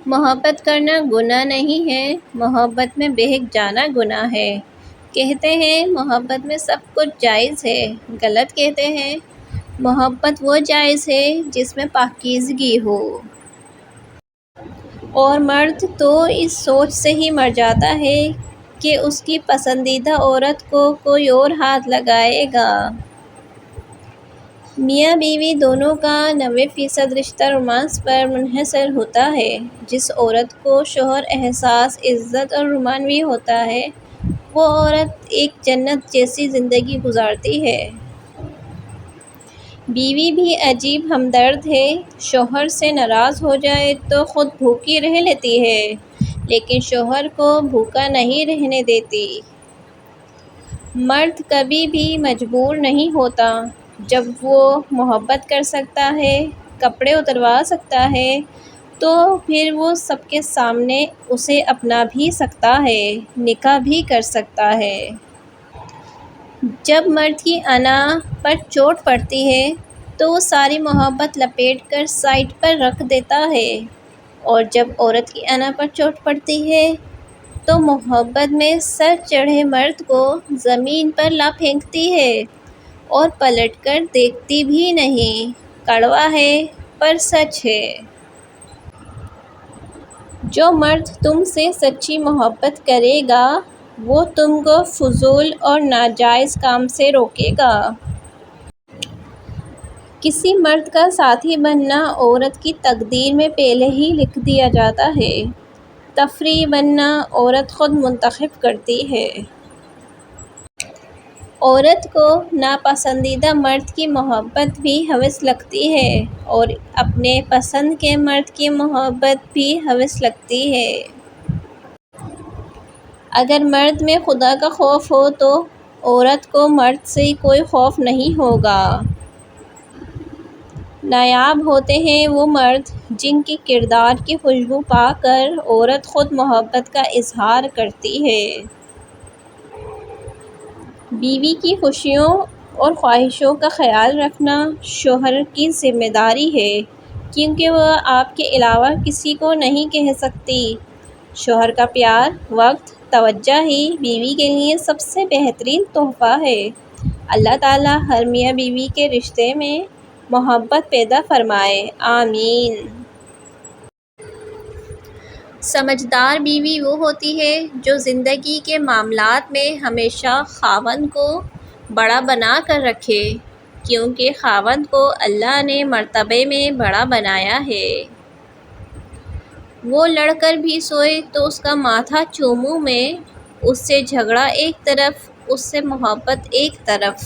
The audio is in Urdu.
محبت کرنا گناہ نہیں ہے، محبت میں بہک جانا گناہ ہے۔ کہتے ہیں محبت میں سب کچھ جائز ہے، غلط کہتے ہیں۔ محبت وہ جائز ہے جس میں پاکیزگی ہو۔ اور مرد تو اس سوچ سے ہی مر جاتا ہے کہ اس کی پسندیدہ عورت کو کوئی اور ہاتھ لگائے گا۔ میاں بیوی دونوں کا 90% رشتہ رومانس پر منحصر ہوتا ہے۔ جس عورت کو شوہر احساس، عزت اور رومانوی ہوتا ہے، وہ عورت ایک جنت جیسی زندگی گزارتی ہے۔ بیوی بھی عجیب ہمدرد ہے، شوہر سے ناراض ہو جائے تو خود بھوکی رہ لیتی ہے، لیکن شوہر کو بھوکا نہیں رہنے دیتی۔ مرد کبھی بھی مجبور نہیں ہوتا، جب وہ محبت کر سکتا ہے، کپڑے اتروا سکتا ہے، تو پھر وہ سب کے سامنے اسے اپنا بھی سکتا ہے، نکاح بھی کر سکتا ہے۔ جب مرد کی انا پر چوٹ پڑتی ہے تو وہ ساری محبت لپیٹ کر سائیڈ پر رکھ دیتا ہے، اور جب عورت کی انا پر چوٹ پڑتی ہے تو محبت میں سر چڑھے مرد کو زمین پر لا پھینکتی ہے اور پلٹ کر دیکھتی بھی نہیں۔ کڑوا ہے پر سچ ہے۔ جو مرد تم سے سچی محبت کرے گا وہ تم کو فضول اور ناجائز کام سے روکے گا۔ کسی مرد کا ساتھی بننا عورت کی تقدیر میں پہلے ہی لکھ دیا جاتا ہے۔ تفریح بننا عورت خود منتخب کرتی ہے۔ عورت کو ناپسندیدہ مرد کی محبت بھی حوث لگتی ہے اور اپنے پسند کے مرد کی محبت بھی حوث لگتی ہے۔ اگر مرد میں خدا کا خوف ہو تو عورت کو مرد سے کوئی خوف نہیں ہوگا۔ نایاب ہوتے ہیں وہ مرد جن کے کردار کی خوشبو پا کر عورت خود محبت کا اظہار کرتی ہے۔ بیوی کی خوشیوں اور خواہشوں کا خیال رکھنا شوہر کی ذمہ داری ہے، کیونکہ وہ آپ کے علاوہ کسی کو نہیں کہہ سکتی۔ شوہر کا پیار، وقت، توجہ ہی بیوی کے لیے سب سے بہترین تحفہ ہے۔ اللہ تعالیٰ ہر میاں بیوی کے رشتے میں محبت پیدا فرمائے، آمین۔ سمجھدار بیوی وہ ہوتی ہے جو زندگی کے معاملات میں ہمیشہ خاوند کو بڑا بنا کر رکھے، کیونکہ خاوند کو اللہ نے مرتبے میں بڑا بنایا ہے۔ وہ لڑ کر بھی سوئے تو اس کا ماتھا چوموں میں، اس سے جھگڑا ایک طرف، اس سے محبت ایک طرف۔